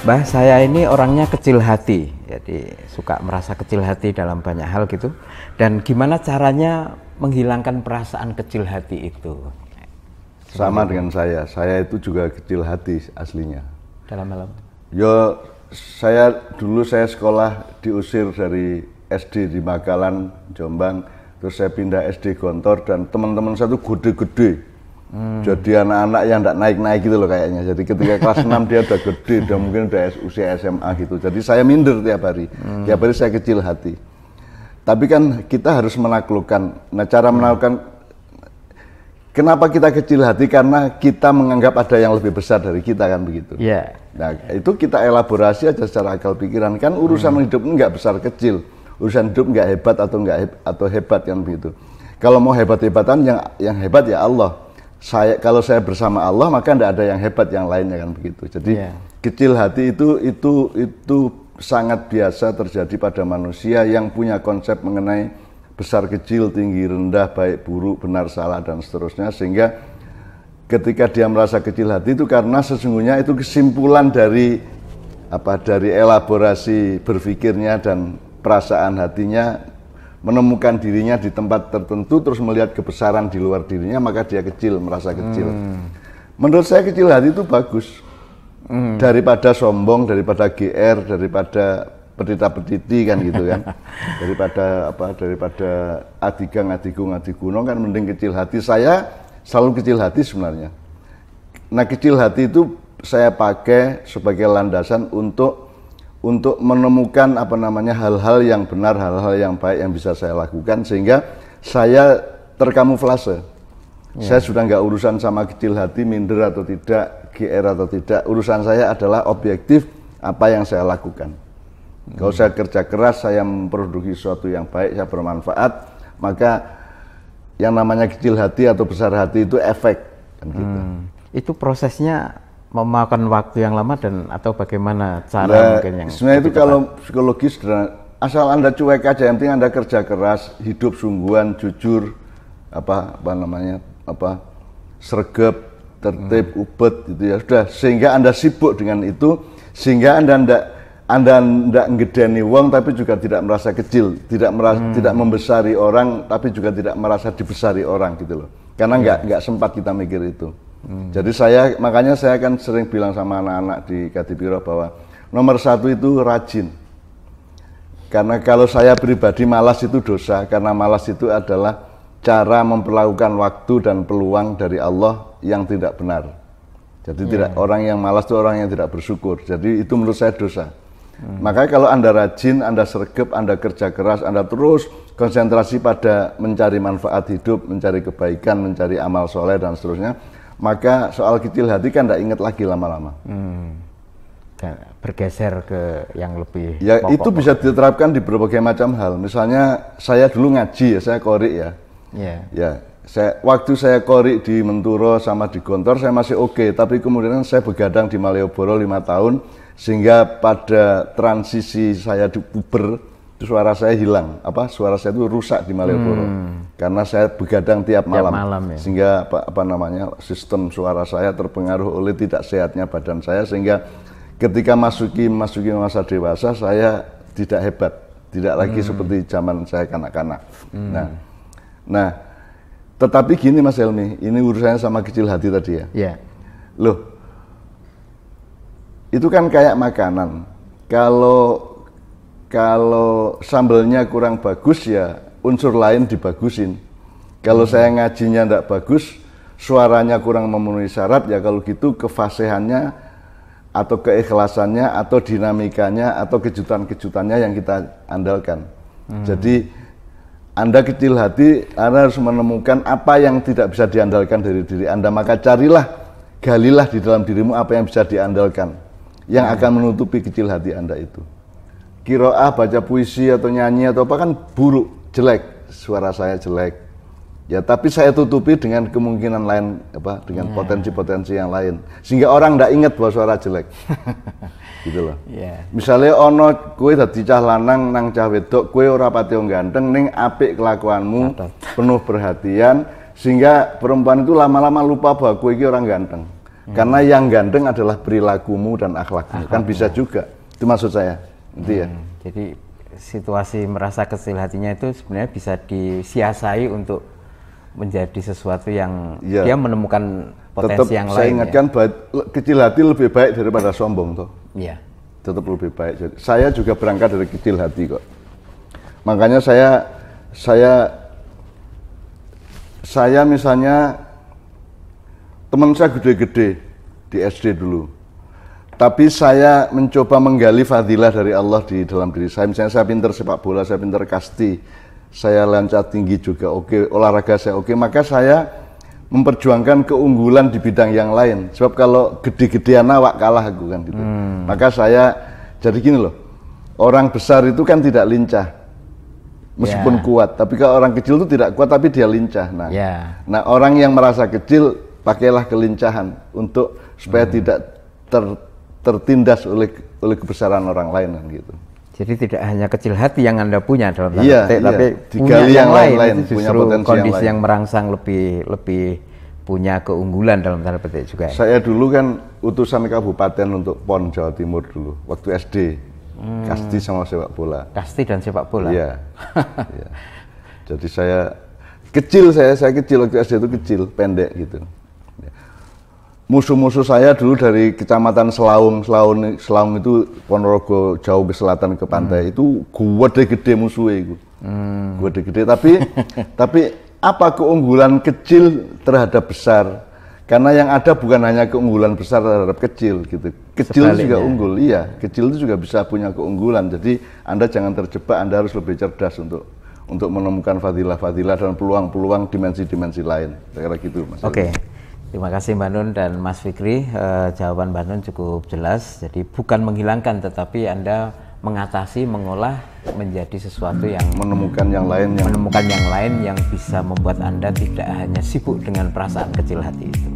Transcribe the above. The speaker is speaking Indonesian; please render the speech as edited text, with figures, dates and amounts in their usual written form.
Mbah, saya ini orangnya kecil hati, jadi suka merasa kecil hati dalam banyak hal gitu. Dan gimana caranya menghilangkan perasaan kecil hati itu? Sama dengan saya itu juga kecil hati aslinya. Dalam hal apa? Yo, saya sekolah diusir dari SD di Makalan, Jombang, terus saya pindah SD Gontor dan teman-teman saya tuh gede-gede. Jadi anak-anak yang enggak naik-naik gitu loh kayaknya. Jadi ketika kelas 6 dia udah gede, udah mungkin udah usia SMA gitu. Jadi saya minder tiap hari. Tiap hari saya kecil hati. Tapi kan kita harus menaklukkan. Nah, cara menaklukkan, kenapa kita kecil hati? Karena kita menganggap ada yang lebih besar dari kita, kan begitu. Iya. Nah, itu kita elaborasi aja secara akal pikiran. Kan urusan hidup ini enggak besar kecil. Urusan hidup enggak hebat atau hebat, kan begitu. Kalau mau hebat-hebatan, yang hebat ya Allah. Kalau saya bersama Allah, maka tidak ada yang hebat yang lainnya, kan begitu. Jadi kecil hati itu sangat biasa terjadi pada manusia yang punya konsep mengenai besar kecil, tinggi rendah, baik buruk, benar salah dan seterusnya. Sehingga ketika dia merasa kecil hati itu karena sesungguhnya itu kesimpulan dari elaborasi berpikirnya dan perasaan hatinya, menemukan dirinya di tempat tertentu terus melihat kebesaran di luar dirinya, maka dia kecil, merasa kecil. Menurut saya kecil hati itu bagus. Daripada sombong, daripada GR, daripada petita-petiti, kan gitu kan. Daripada adigang, adigung, adiguno, kan mending kecil hati. Saya selalu kecil hati sebenarnya. Nah, kecil hati itu saya pakai sebagai landasan untuk menemukan hal-hal yang benar, hal-hal yang baik yang bisa saya lakukan sehingga saya terkamuflase. Saya sudah nggak urusan sama kecil hati, minder atau tidak, GR atau tidak. Urusan saya adalah objektif apa yang saya lakukan. Kalau saya kerja keras, saya memproduksi sesuatu yang baik, saya bermanfaat, maka yang namanya kecil hati atau besar hati itu efek, kan gitu. Itu prosesnya memakan waktu yang lama atau bagaimana cara mungkin yang sebenarnya itu kalau psikologis asal Anda cuek aja, yang penting Anda kerja keras, hidup sungguhan, jujur, sregep, tertib, ubet gitu ya sudah, sehingga Anda sibuk dengan itu sehingga Anda enggak ngedeni wong tapi juga tidak merasa kecil, tidak membesari orang tapi juga tidak merasa dibesari orang gitu loh. Karena enggak sempat kita mikir itu. Jadi makanya saya kan sering bilang sama anak-anak di Kadipiro bahwa nomor satu itu rajin. Karena kalau saya pribadi malas itu dosa, karena malas itu adalah cara memperlakukan waktu dan peluang dari Allah yang tidak benar. Jadi orang yang malas itu orang yang tidak bersyukur. Jadi itu menurut saya dosa. Makanya kalau Anda rajin, Anda sregep, Anda kerja keras, Anda terus konsentrasi pada mencari manfaat hidup, mencari kebaikan, mencari amal soleh dan seterusnya, maka soal kecil hati kan tidak ingat lagi lama-lama. Bergeser ke yang lebih ya pokok. Itu bisa diterapkan di berbagai macam hal. Misalnya saya dulu ngaji ya, saya qori ya. Waktu saya qori di Menturo sama di Gontor saya masih oke, tapi kemudian saya begadang di Malioboro 5 tahun sehingga pada transisi saya di puber suara saya hilang, suara saya itu rusak di Malioboro karena saya begadang tiap malam ya. Sehingga sistem suara saya terpengaruh oleh tidak sehatnya badan saya, sehingga ketika masuki masa dewasa saya tidak hebat, tidak lagi seperti zaman saya kanak-kanak. Nah, tetapi gini Mas Helmi, ini urusannya sama kecil hati tadi ya. Loh, itu kan kayak makanan. Kalau sambelnya kurang bagus ya unsur lain dibagusin. Kalau saya ngajinya tidak bagus, suaranya kurang memenuhi syarat, ya kalau gitu kefasihannya atau keikhlasannya atau dinamikanya atau kejutan-kejutannya yang kita andalkan. Jadi Anda kecil hati, Anda harus menemukan apa yang tidak bisa diandalkan dari diri Anda, maka galilah di dalam dirimu apa yang bisa diandalkan yang akan menutupi kecil hati Anda itu. Qiraah, baca puisi atau nyanyi atau apa kan buruk, jelek, suara saya jelek. Ya, tapi saya tutupi dengan kemungkinan lain, dengan potensi-potensi yang lain. Sehingga orang tidak ingat bahwa suara jelek. Gitu loh. Misalnya ono kowe dadi cah lanang nang cah wedok, kowe ora pati ganteng ning apik kelakuanmu, penuh perhatian, sehingga perempuan itu lama-lama lupa bahwa kowe iki orang ganteng. Karena yang gandeng adalah perilakumu dan akhlakmu. Kan bisa juga. Itu maksud saya. Itu ya. Jadi situasi merasa kecil hatinya itu sebenarnya bisa disiasai untuk menjadi sesuatu yang dia menemukan potensi yang lain. Saya ingatkan kecil hati lebih baik daripada sombong toh. Iya. Tetap lebih baik. Jadi, saya juga berangkat dari kecil hati kok. Makanya saya misalnya teman saya gede-gede di SD dulu. Tapi saya mencoba menggali fadilah dari Allah di dalam diri saya. Misalnya saya pintar sepak bola, saya pintar kasti, saya loncat tinggi juga oke, olahraga saya oke, maka saya memperjuangkan keunggulan di bidang yang lain. Sebab kalau gede-gedean awak kalah aku kan gitu. Maka saya jadi gini loh. Orang besar itu kan tidak lincah. Meskipun kuat, tapi kalau orang kecil itu tidak kuat tapi dia lincah. Nah, orang yang merasa kecil pakailah kelincahan untuk supaya tidak tertindas oleh kebesaran orang lain kan gitu. Jadi tidak hanya kecil hati yang Anda punya dalam tanda petik, tapi punya yang lain punya potensi kondisi yang merangsang lebih punya keunggulan dalam tanda petik juga. Saya dulu kan utusan kabupaten untuk PON Jawa Timur dulu waktu SD. Kasti sama sepak bola. Kasti dan sepak bola. Iya. Ya. Jadi saya kecil waktu SD itu kecil, pendek gitu. Musuh-musuh saya dulu dari kecamatan Selaung itu Ponorogo jauh ke selatan ke pantai itu gede-gede musuhnya itu. Gede-gede tapi apa keunggulan kecil terhadap besar? Karena yang ada bukan hanya keunggulan besar terhadap kecil gitu. Kecil juga unggul, iya. Kecil itu juga bisa punya keunggulan. Jadi Anda jangan terjebak, Anda harus lebih cerdas untuk menemukan fadilah-fadilah dan peluang-peluang dimensi-dimensi lain. Kira-kira gitu, Mas. Oke. Terima kasih Mbak Nun dan Mas Fikri, jawaban Mbak Nun cukup jelas. Jadi bukan menghilangkan, tetapi Anda mengatasi, mengolah menjadi sesuatu yang menemukan yang lain yang bisa membuat Anda tidak hanya sibuk dengan perasaan kecil hati itu.